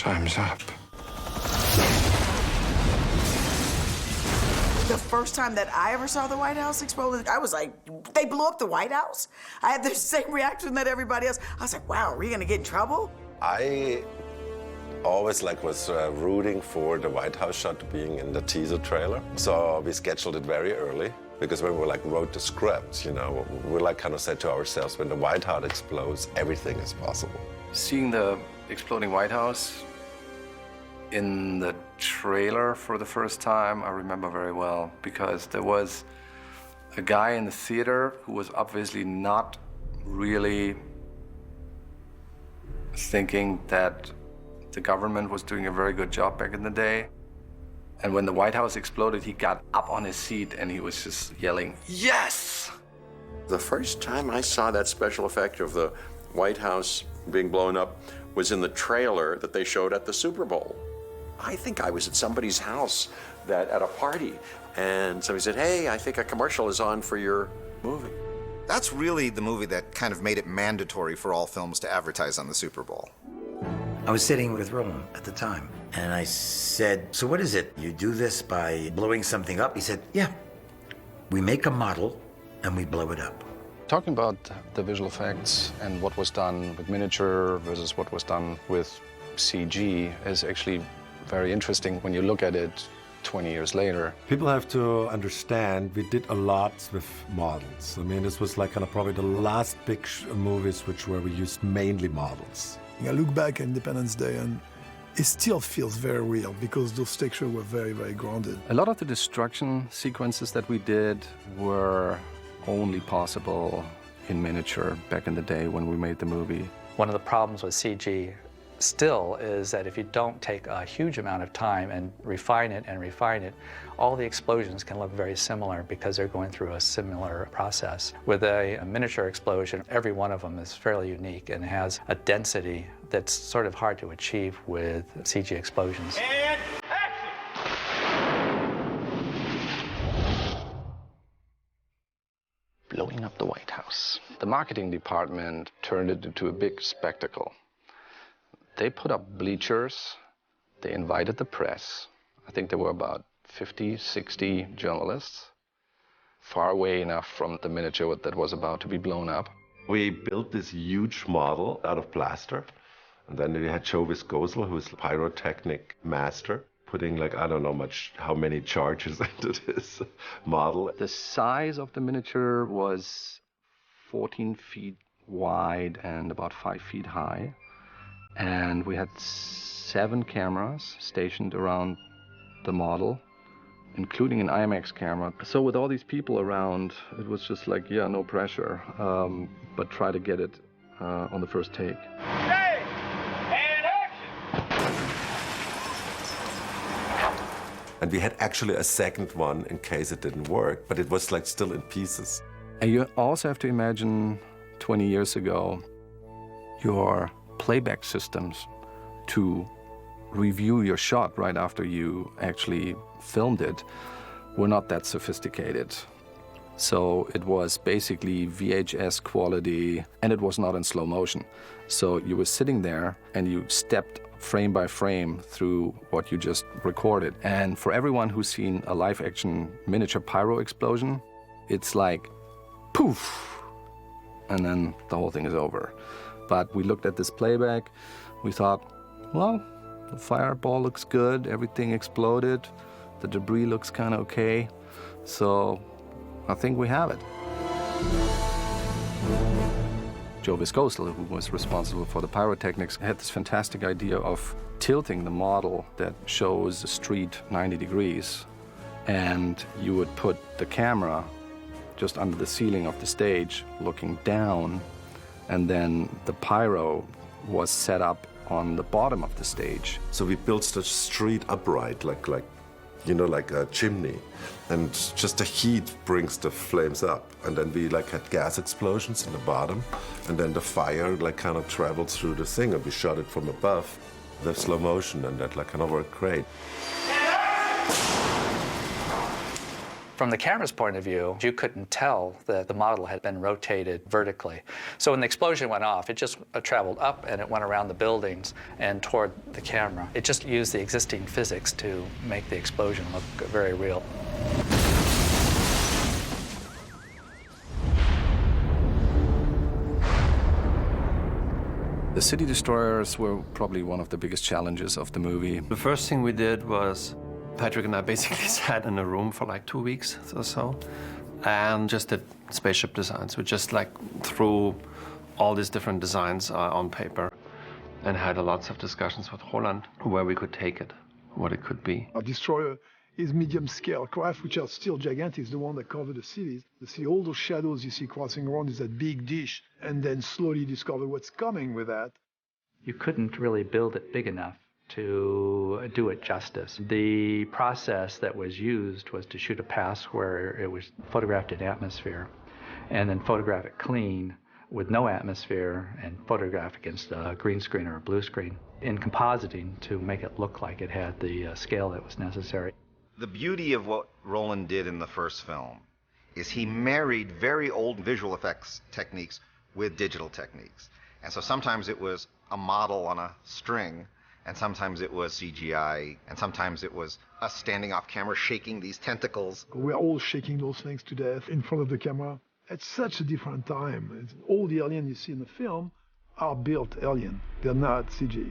Time's up. The first time that I ever saw the White House explode, I was like, they blew up the White House? I had the same reaction that everybody else. I was like, wow, are we gonna get in trouble? I always was rooting for the White House shot being in the teaser trailer. So we scheduled it very early because when we wrote the script, we kind of said to ourselves, when the White House explodes, everything is possible. Seeing the exploding White House in the trailer for the first time, I remember very well, because there was a guy in the theater who was obviously not really thinking that the government was doing a very good job back in the day. And when the White House exploded, he got up on his seat and he was just yelling, "Yes!" The first time I saw that special effect of the White House being blown up was in the trailer that they showed at the Super Bowl. I think I was at somebody's house at a party, and somebody said, "Hey, I think a commercial is on for your movie." That's really the movie that kind of made it mandatory for all films to advertise on the Super Bowl. I was sitting with Roland at the time, and I said, "So what is it? You do this by blowing something up?" He said, "Yeah, we make a model and we blow it up." Talking about the visual effects and what was done with miniature versus what was done with CG is actually very interesting when you look at it 20 years later. People have to understand we did a lot with models. I mean, this was probably the last big movies where we used mainly models. I look back at Independence Day and it still feels very real because those textures were very, very grounded. A lot of the destruction sequences that we did were only possible in miniature back in the day when we made the movie. One of the problems with CG still is that if you don't take a huge amount of time and refine it, all the explosions can look very similar because they're going through a similar process. With a miniature explosion, every one of them is fairly unique and has a density that's sort of hard to achieve with CG explosions. And action! Blowing up the White House. The marketing department turned it into a big spectacle. They put up bleachers, they invited the press. I think there were about 50, 60 journalists, far away enough from the miniature that was about to be blown up. We built this huge model out of plaster. And then we had Joe Viscosel, who is a pyrotechnic master, putting I don't know how many charges into this model. The size of the miniature was 14 feet wide and about 5 feet high. And we had 7 cameras stationed around the model, including an IMAX camera. So with all these people around, it was just yeah, no pressure, but try to get it on the first take. Hey! And action! And we had actually a second one in case it didn't work, but it was still in pieces. And you also have to imagine 20 years ago, your playback systems to review your shot right after you actually filmed it were not that sophisticated. So it was basically VHS quality, and it was not in slow motion. So you were sitting there and you stepped frame by frame through what you just recorded. And for everyone who's seen a live action miniature pyro explosion, it's like poof, and then the whole thing is over. But we looked at this playback, we thought, well, the fireball looks good, everything exploded, the debris looks kind of okay, so I think we have it. Joe Viscosel, who was responsible for the pyrotechnics, had this fantastic idea of tilting the model that shows the street 90 degrees, and you would put the camera just under the ceiling of the stage, looking down, and then the pyro was set up on the bottom of the stage. So we built the street upright, like a chimney, and just the heat brings the flames up. And then we had gas explosions in the bottom, and then the fire kind of traveled through the thing, and we shot it from above, the slow motion, and that kind of worked great. From the camera's point of view, you couldn't tell that the model had been rotated vertically. So when the explosion went off, it just traveled up and it went around the buildings and toward the camera. It just used the existing physics to make the explosion look very real. The city destroyers were probably one of the biggest challenges of the movie. The first thing we did was Patrick and I basically sat in a room for like 2 weeks or so and just did spaceship designs. We just like threw all these different designs on paper and had lots of discussions with Roland where we could take it, what it could be. Our destroyer is medium-scale craft, which are still gigantic. It's the one that cover the cities. You see all those shadows you see crossing around is that big dish, and then slowly discover what's coming with that. You couldn't really build it big enough to do it justice. The process that was used was to shoot a pass where it was photographed in atmosphere and then photograph it clean with no atmosphere and photograph against a green screen or a blue screen in compositing to make it look like it had the scale that was necessary. The beauty of what Roland did in the first film is he married very old visual effects techniques with digital techniques. And so sometimes it was a model on a string, and sometimes it was CGI, and sometimes it was us standing off camera shaking these tentacles. We're all shaking those things to death in front of the camera. It's such a different time. All the aliens you see in the film are built alien. They're not CG.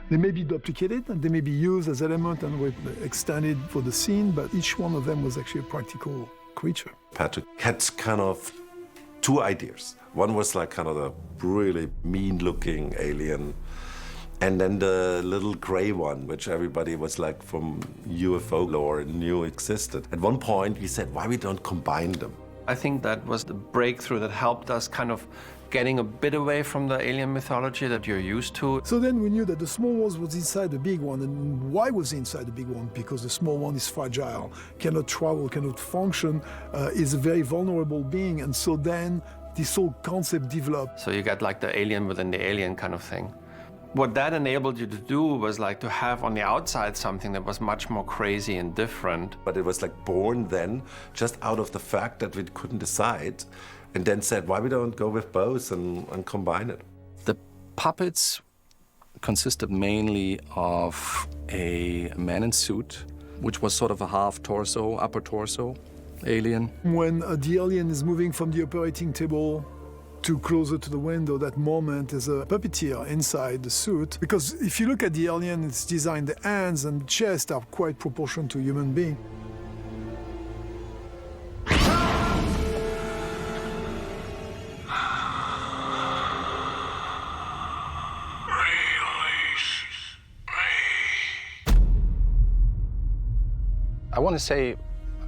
They may be duplicated and they may be used as element and extended for the scene, but each one of them was actually a practical creature. Patrick had kind of two ideas. One was like kind of the really mean-looking alien, and then the little gray one, which everybody was like from UFO lore knew existed. At one point, we said, why we don't combine them? I think that was the breakthrough that helped us kind of getting a bit away from the alien mythology that you're used to. So then we knew that the small one was inside the big one. And why was it inside the big one? Because the small one is fragile, cannot travel, cannot function, is a very vulnerable being. And so then this whole concept developed. So you got like the alien within the alien kind of thing. What that enabled you to do was like to have on the outside something that was much more crazy and different. But it was like born then just out of the fact that we couldn't decide, and then said, why we don't go with both and combine it? The puppets consisted mainly of a man in suit, which was sort of a half torso, upper torso alien. When the alien is moving from the operating table to closer to the window, that moment is a puppeteer inside the suit. Because if you look at the alien, it's designed, the hands and the chest are quite proportional to a human being. I want to say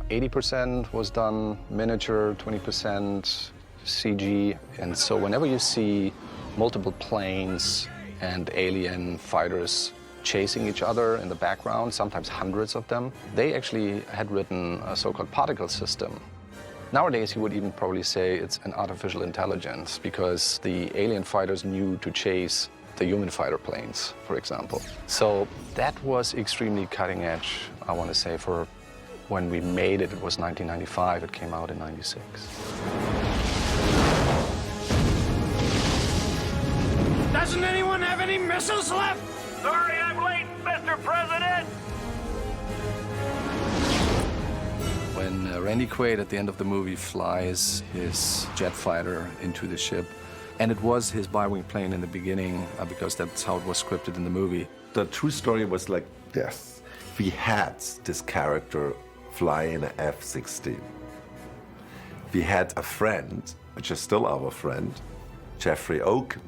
80% was done miniature, 20% CG. And so whenever you see multiple planes and alien fighters chasing each other in the background, sometimes hundreds of them, they actually had written a so-called particle system. Nowadays, you would even probably say it's an artificial intelligence because the alien fighters knew to chase the human fighter planes, for example. So that was extremely cutting edge, I want to say, for when we made it. It was 1995, it came out in 96. Doesn't anyone have any missiles left? Sorry I'm late, Mr. President. When Randy Quaid at the end of the movie flies his jet fighter into the ship, and it was his bi-wing plane in the beginning because that's how it was scripted in the movie. The true story was like this. We had this character fly in an F-16. We had a friend, which is still our friend, Jeffrey Oaken,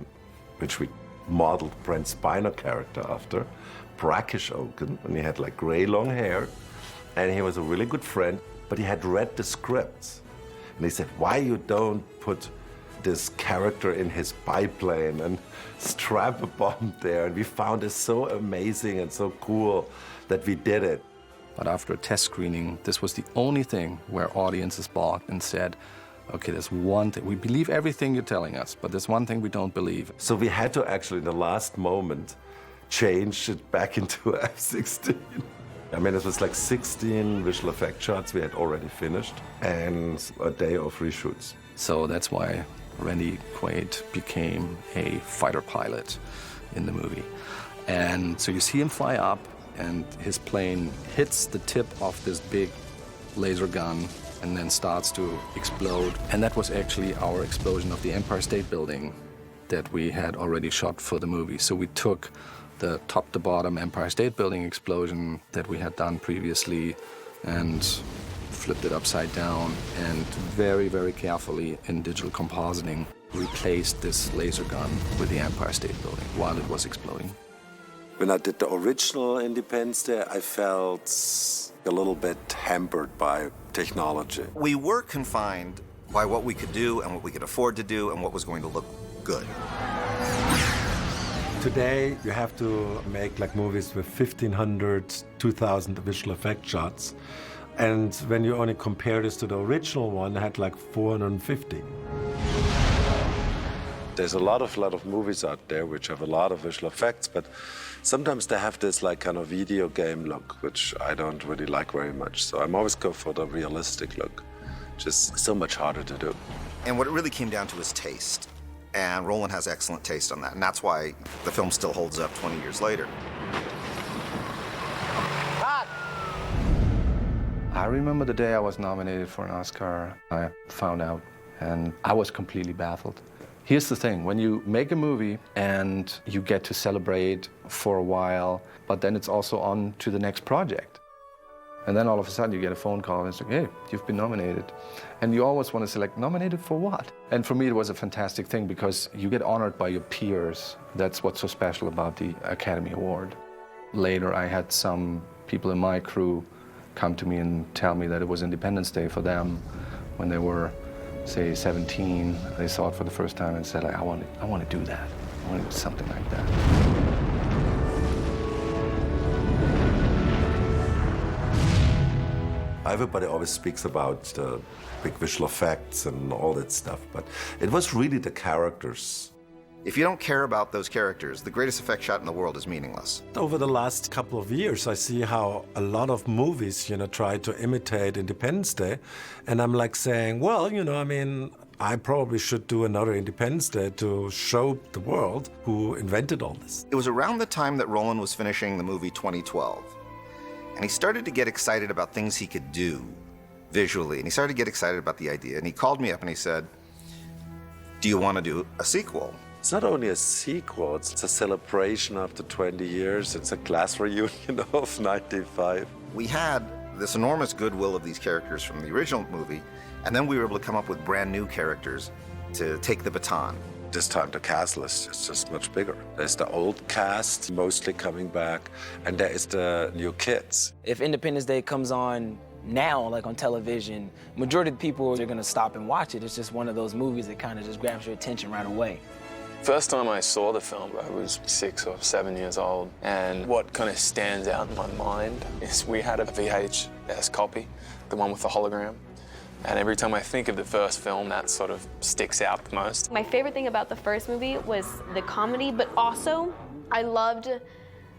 which we modeled Brent Spiner character after, brackish Oaken, and he had like gray long hair, and he was a really good friend, but he had read the scripts. And he said, why you don't put this character in his biplane and strap a bomb there? And we found it so amazing and so cool that we did it. But after a test screening, this was the only thing where audiences bought and said, okay, there's one thing, we believe everything you're telling us, but there's one thing we don't believe. So we had to actually, in the last moment, change it back into F-16. I mean, it was like 16 visual effect shots we had already finished and a day of reshoots. So that's why Randy Quaid became a fighter pilot in the movie. And so you see him fly up, and his plane hits the tip of this big laser gun and then starts to explode. And that was actually our explosion of the Empire State Building that we had already shot for the movie. So we took the top-to-bottom Empire State Building explosion that we had done previously and flipped it upside down, and very, very carefully in digital compositing replaced this laser gun with the Empire State Building while it was exploding. When I did the original Independence Day, I felt a little bit hampered by technology. We were confined by what we could do and what we could afford to do and what was going to look good. Today, you have to make like movies with 1,500, 2,000 visual effect shots. And when you only compare this to the original one, it had like 450. There's a lot of movies out there which have a lot of visual effects, but sometimes they have this like kind of video game look, which I don't really like very much. So I'm always go for the realistic look, which is so much harder to do. And what it really came down to is taste. And Roland has excellent taste on that. And that's why the film still holds up 20 years later. I remember the day I was nominated for an Oscar. I found out, and I was completely baffled. Here's the thing, when you make a movie and you get to celebrate for a while, but then it's also on to the next project. And then all of a sudden you get a phone call and it's like, hey, you've been nominated. And you always want to say, like, nominated for what? And for me it was a fantastic thing because you get honored by your peers. That's what's so special about the Academy Award. Later I had some people in my crew come to me and tell me that it was Independence Day for them when they were, say, 17. They saw it for the first time and said, like, I want to do that. I want to do something like that. Everybody always speaks about the big visual effects and all that stuff, but it was really the characters. If you don't care about those characters, the greatest effect shot in the world is meaningless. Over the last couple of years, I see how a lot of movies, try to imitate Independence Day. And I'm like saying, well, I mean, I probably should do another Independence Day to show the world who invented all this. It was around the time that Roland was finishing the movie 2012. And he started to get excited about things he could do visually. And he started to get excited about the idea. And he called me up and he said, do you want to do a sequel? It's not only a sequel, it's a celebration after 20 years. It's a class reunion of 95. We had this enormous goodwill of these characters from the original movie, and then we were able to come up with brand new characters to take the baton. This time the cast list is just much bigger. There's the old cast mostly coming back, and there is the new kids. If Independence Day comes on now, like on television, majority of the people are gonna stop and watch it. It's just one of those movies that kind of just grabs your attention right away. First time I saw the film, I was 6 or 7 years old, and what kind of stands out in my mind is we had a VHS copy, the one with the hologram, and every time I think of the first film, that sort of sticks out the most. My favorite thing about the first movie was the comedy, but also I loved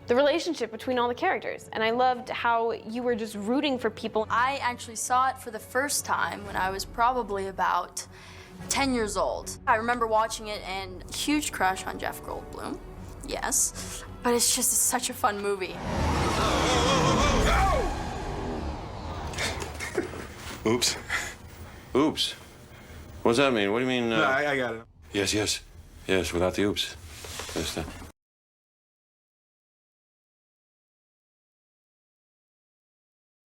the relationship between all the characters, and I loved how you were just rooting for people. I actually saw it for the first time when I was probably about 10 years old. I remember watching it and huge crush on Jeff Goldblum, yes, but it's just such a fun movie. Oops. Oops. What does that mean? What do you mean? No, I got it. Yes, without the oops. Just,